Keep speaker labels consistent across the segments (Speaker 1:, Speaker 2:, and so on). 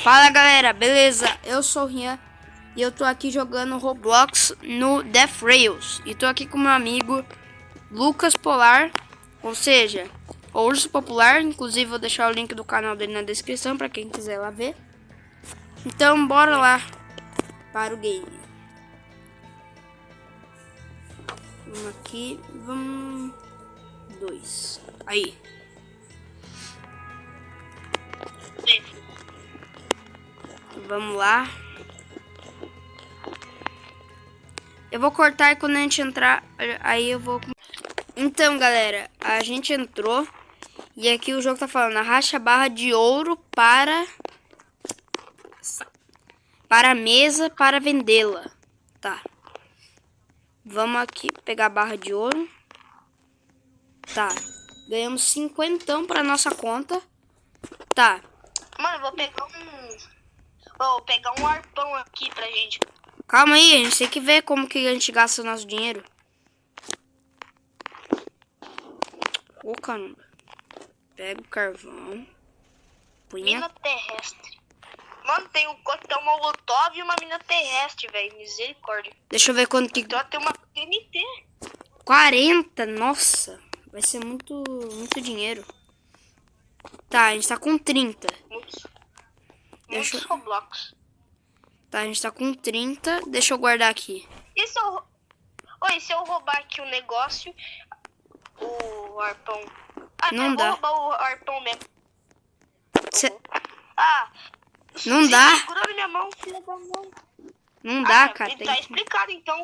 Speaker 1: Fala galera, beleza? Eu sou o Rian e eu tô aqui jogando Roblox no Death Rails. E tô aqui com meu amigo Lucas Polar, ou seja, o Urso Popular. Inclusive vou deixar o link do canal dele na descrição pra quem quiser lá ver. Então bora lá para o game. Vamos aqui, vamos... 2. Aí. Vamos lá. Eu vou cortar e quando a gente entrar, aí eu vou... Então, galera, a gente entrou. E aqui o jogo tá falando, arraste a barra de ouro para a mesa para vendê-la. Tá. Vamos aqui pegar a barra de ouro. Tá. Ganhamos 50 pra nossa conta. Tá.
Speaker 2: Mano, vou pegar um arpão aqui pra gente.
Speaker 1: Calma aí, a gente tem que ver como que a gente gasta o nosso dinheiro. Ô, caramba. Pega o carvão. Punha.
Speaker 2: Mina terrestre. Mano, tem um coquetel molotov e uma mina terrestre, velho. Misericórdia.
Speaker 1: Deixa eu ver quanto que...
Speaker 2: Então tem uma TNT.
Speaker 1: 40, nossa. Vai ser muito dinheiro. Tá, a gente tá com 30.
Speaker 2: Muitos
Speaker 1: Deixa eu...
Speaker 2: Roblox.
Speaker 1: Tá, a gente tá com 30. Deixa eu guardar aqui.
Speaker 2: E se eu... Oi, se eu roubar aqui o negócio, o arpão... Ah,
Speaker 1: Não
Speaker 2: eu
Speaker 1: dá.
Speaker 2: vou roubar o arpão mesmo.
Speaker 1: Não
Speaker 2: Você
Speaker 1: dá.
Speaker 2: segura na minha mão, filha da mãe.
Speaker 1: Não dá, cara.
Speaker 2: Tá explicado, então,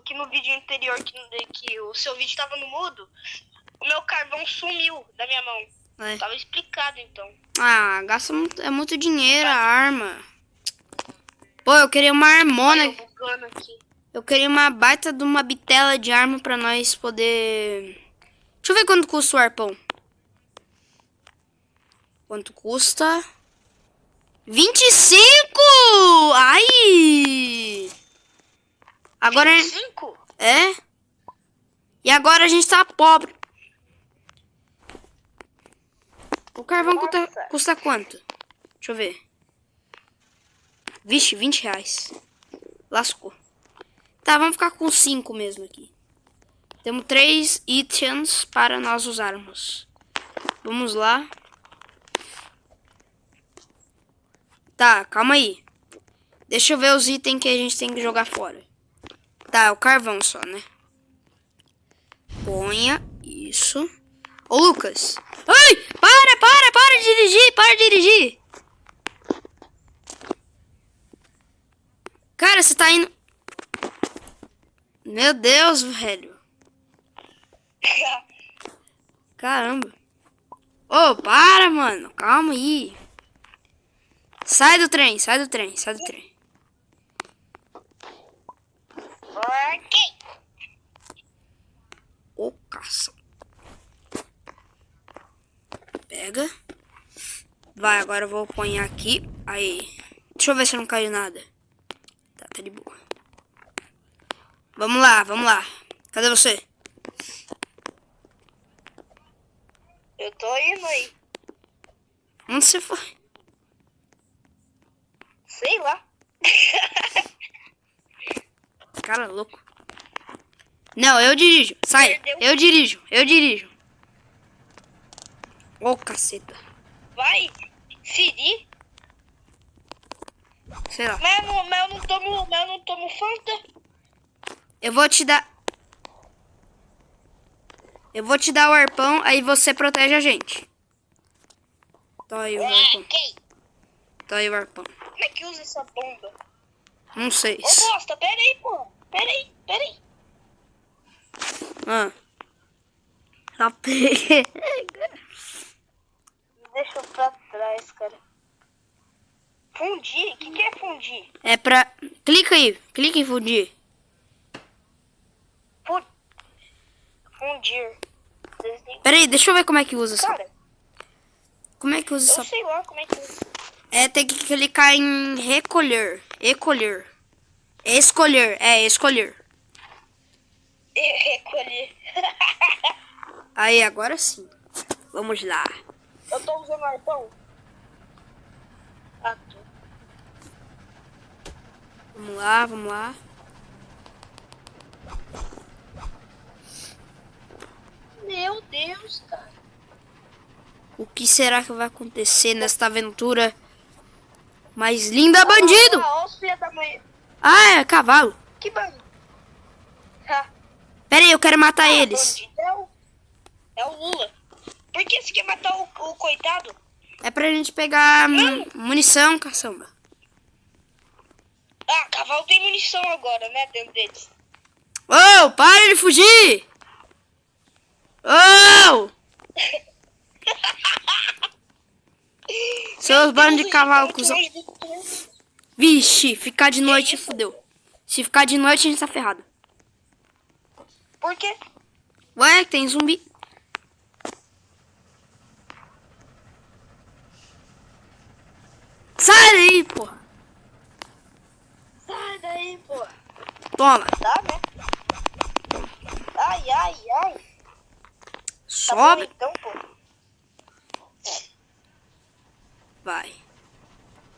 Speaker 2: que no vídeo anterior, que o seu vídeo tava no mudo, o meu carvão sumiu da minha mão.
Speaker 1: É.
Speaker 2: Tava explicado, então.
Speaker 1: Ah, gasta muito, é muito dinheiro a arma. Pô, eu queria uma armona.
Speaker 2: Olha eu bugando aqui.
Speaker 1: Eu queria uma baita de uma bitela de arma pra nós poder... Deixa eu ver quanto custa o arpão. Quanto custa? 25! Ai! Agora
Speaker 2: 25?
Speaker 1: é? E agora a gente tá pobre. O carvão custa quanto? Deixa eu ver. Vixe, 20 reais. Lascou. Tá, vamos ficar com 5 mesmo aqui. Temos 3 itens para nós usarmos. Vamos lá. Tá, calma aí. Deixa eu ver os itens que a gente tem que jogar fora. Tá, o carvão só, né? Ponha isso. Ô, Lucas. Ai, para de dirigir, para de dirigir. Cara, você tá indo... Meu Deus, velho. Caramba. Ô, para, mano. Calma aí. Sai do trem, sai do trem, sai do trem.
Speaker 2: Ok.
Speaker 1: Ô, caça. Pega. Vai, agora eu vou pôr aqui. Aí. Deixa eu ver se não caiu nada. Tá de boa. Vamos lá, vamos lá. Cadê você?
Speaker 2: Eu tô indo aí.
Speaker 1: Onde você foi?
Speaker 2: Sei lá.
Speaker 1: Cara louco. Não, eu dirijo. Sai.
Speaker 2: Perdeu.
Speaker 1: Eu dirijo. Ô, caceta.
Speaker 2: Vai. Siri.
Speaker 1: Sei lá.
Speaker 2: Mas eu não tomo Fanta.
Speaker 1: Eu vou te dar o arpão, aí você protege a gente. Tá aí o arpão.
Speaker 2: Ok.
Speaker 1: Tá aí o arpão.
Speaker 2: Como é que usa essa bomba?
Speaker 1: Não sei.
Speaker 2: Ô, bosta, pera aí, pô. Pera aí.
Speaker 1: Ah. Tá pega.
Speaker 2: Deixa eu pra trás, cara. Fundir? O que é fundir?
Speaker 1: É pra... Clica em fundir.
Speaker 2: Fundir.
Speaker 1: Pera aí, deixa eu ver como é que usa essa...
Speaker 2: Cara,
Speaker 1: Como é que usa
Speaker 2: eu
Speaker 1: essa...
Speaker 2: sei lá como é que usa.
Speaker 1: É, tem que clicar em recolher. Escolher.
Speaker 2: Recolher.
Speaker 1: Aí, agora sim. Vamos lá.
Speaker 2: Eu tô usando arpão. Ah, tô.
Speaker 1: Vamos lá, vamos lá.
Speaker 2: Meu Deus, cara.
Speaker 1: O que será que vai acontecer nesta aventura mais linda, bandido?
Speaker 2: Olha os filhos da mãe.
Speaker 1: Ah, é cavalo.
Speaker 2: Que bandido. Ah,
Speaker 1: Pera aí, eu quero matar eles.
Speaker 2: bandido é o Lula. Por que você quer matar o coitado?
Speaker 1: É pra gente pegar munição, caçamba.
Speaker 2: Ah, cavalo tem munição agora, né? Dentro deles.
Speaker 1: Ô, para de fugir! Ô! Seus bandos de cavalo, cuzão. Vixe, ficar de noite fudeu. Se ficar de noite, a gente tá ferrado.
Speaker 2: Por quê?
Speaker 1: Ué, tem zumbi. Sai daí, porra.
Speaker 2: Sai daí, pô.
Speaker 1: Toma.
Speaker 2: Tá, né? Ai, ai, ai. Tá
Speaker 1: Sobe.
Speaker 2: bom, então, pô.
Speaker 1: Vai.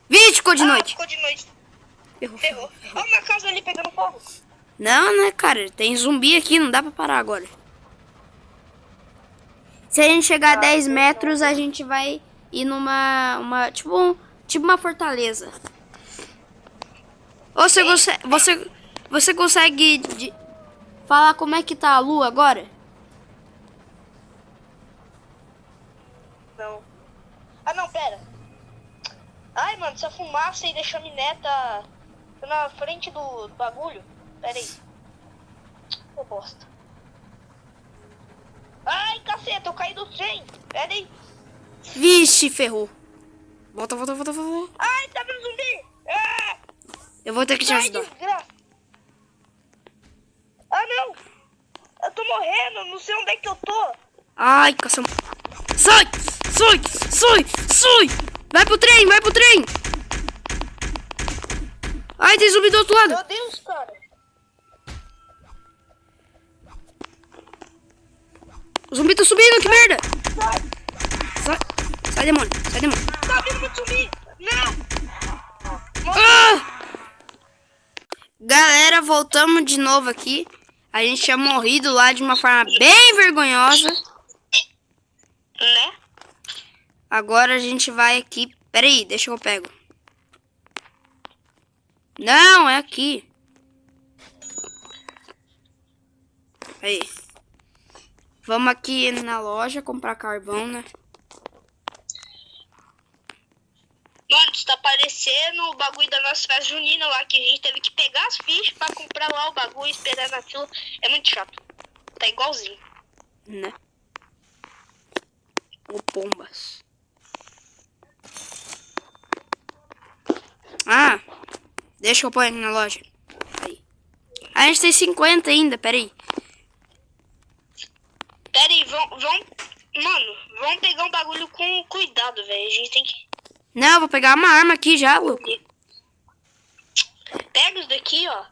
Speaker 1: Vixe, ficou de noite.
Speaker 2: Ficou de noite.
Speaker 1: Ferrou.
Speaker 2: Ferrou. Olha uma casa ali pegando fogo.
Speaker 1: Não, né, cara? Tem zumbi aqui, não dá pra parar agora. Se a gente chegar a 10 metros, a gente vai ir numa tipo uma fortaleza. Ou você consegue falar como é que tá a lua agora?
Speaker 2: Não. Ah, não, pera. Ai, mano, essa fumaça aí deixou a mineta na frente do bagulho. Pera aí. Ô, bosta. Ai, caceta, eu caí do trem. Pera aí.
Speaker 1: Vixe, ferrou. Volta.
Speaker 2: Ai, tá vendo zumbi? Ah,
Speaker 1: Eu vou ter que te
Speaker 2: ai,
Speaker 1: ajudar.
Speaker 2: desgraça. Ah, não. Eu tô morrendo, não sei onde é que eu tô.
Speaker 1: Ai, caçamba. Sai! Vai pro trem! Ai, tem zumbi do outro lado.
Speaker 2: Meu Deus, cara.
Speaker 1: O zumbi tá subindo, que merda!
Speaker 2: Sai.
Speaker 1: Sai, demônio.
Speaker 2: Tá vindo muito zumbi. Não.
Speaker 1: Ah! Galera, voltamos de novo aqui. A gente tinha morrido lá de uma forma bem vergonhosa.
Speaker 2: Né?
Speaker 1: Agora a gente vai aqui. Pera aí, deixa que eu pego. Não, é aqui. Aí. Vamos aqui na loja comprar carvão, né?
Speaker 2: Mano, isso tá parecendo o bagulho da nossa festa junina lá, que a gente teve que pegar as fichas pra comprar lá o bagulho e esperar na fila. É muito chato. Tá igualzinho.
Speaker 1: Né? Ô, pombas. Ah, deixa eu pôr aqui na loja. Aí. A gente tem 50 ainda, peraí.
Speaker 2: Pera aí, mano, vamos pegar um bagulho com cuidado, velho. A gente tem que...
Speaker 1: Não, eu vou pegar uma arma aqui já, louco.
Speaker 2: Pega isso daqui, ó.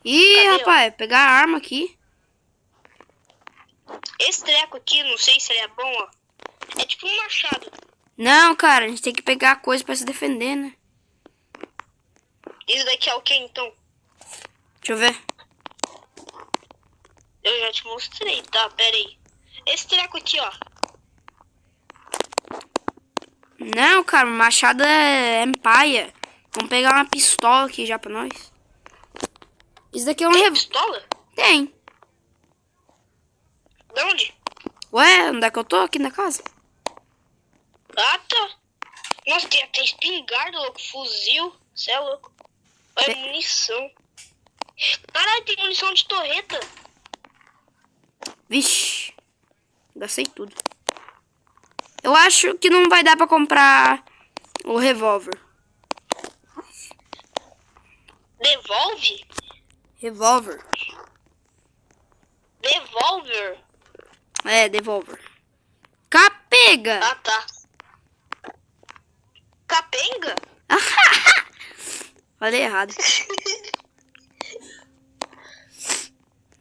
Speaker 1: Ih,
Speaker 2: Cadê,
Speaker 1: rapaz, pegar a arma aqui.
Speaker 2: Esse treco aqui, não sei se ele é bom, ó. É tipo um machado.
Speaker 1: Não, cara, a gente tem que pegar coisa pra se defender, né?
Speaker 2: Isso daqui é o que, então?
Speaker 1: Deixa eu ver.
Speaker 2: Eu já te mostrei, tá? Pera aí. Esse treco aqui, ó.
Speaker 1: Não, cara, machado é paia. Vamos pegar uma pistola aqui já pra nós. Isso daqui é um
Speaker 2: Tem
Speaker 1: revólver.
Speaker 2: pistola?
Speaker 1: Tem.
Speaker 2: De onde?
Speaker 1: Ué, onde é que eu tô? Aqui na casa.
Speaker 2: Ah, tá. Nossa, tem até espingarda, louco. Fuzil. Cê é louco. Olha,
Speaker 1: Tem.
Speaker 2: munição. Caralho, tem munição de torreta.
Speaker 1: Vixe. Gastei tudo. Eu acho que não vai dar pra comprar o revólver.
Speaker 2: Devolve?
Speaker 1: Revólver.
Speaker 2: Devolver?
Speaker 1: É, revólver. Capega!
Speaker 2: Ah, tá. Capenga?
Speaker 1: Falei errado.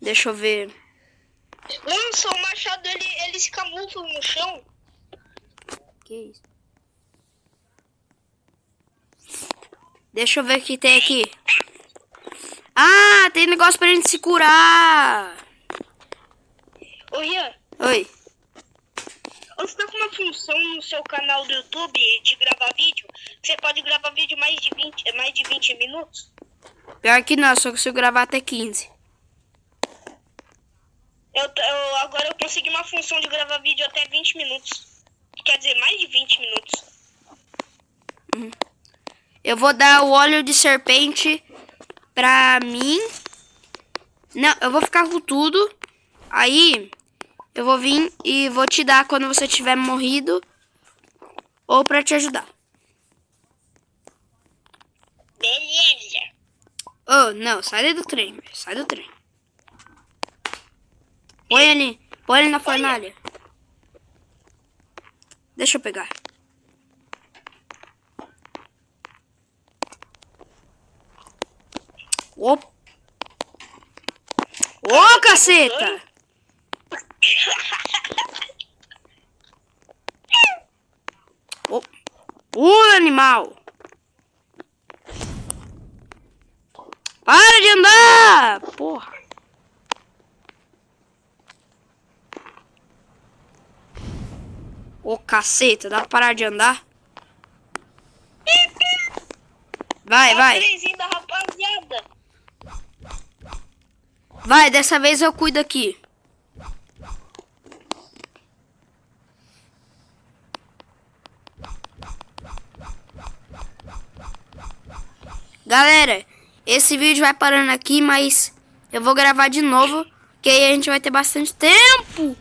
Speaker 1: Deixa eu ver.
Speaker 2: Nossa, o machado, ele se camufla no chão.
Speaker 1: Que isso? Deixa eu ver o que tem aqui. Ah, tem negócio pra gente se curar.
Speaker 2: Ô, Rian,
Speaker 1: Oi.
Speaker 2: você tá com uma função no seu canal do YouTube de gravar vídeo? Você pode gravar vídeo mais de 20 minutos?
Speaker 1: Pior que não, só consigo gravar até 15.
Speaker 2: Agora eu consegui uma função de gravar vídeo até 20 minutos. Quer dizer, mais de 20 minutos.
Speaker 1: Eu vou dar o óleo de serpente pra mim. Não, eu vou ficar com tudo. Aí, eu vou vir e vou te dar quando você tiver morrido. Ou pra te ajudar.
Speaker 2: Beleza.
Speaker 1: Oh, não, sai do trem, velho. Sai do trem. Põe ele na fornalha. Deixa eu pegar. Opa. Ô, caceta! Ô, animal! Para de andar! Porra! Ô, caceta, dá pra parar de andar? Vai, vai.
Speaker 2: Da rapaziada.
Speaker 1: Vai, dessa vez eu cuido aqui. Galera, esse vídeo vai parando aqui, mas eu vou gravar de novo, que aí a gente vai ter bastante tempo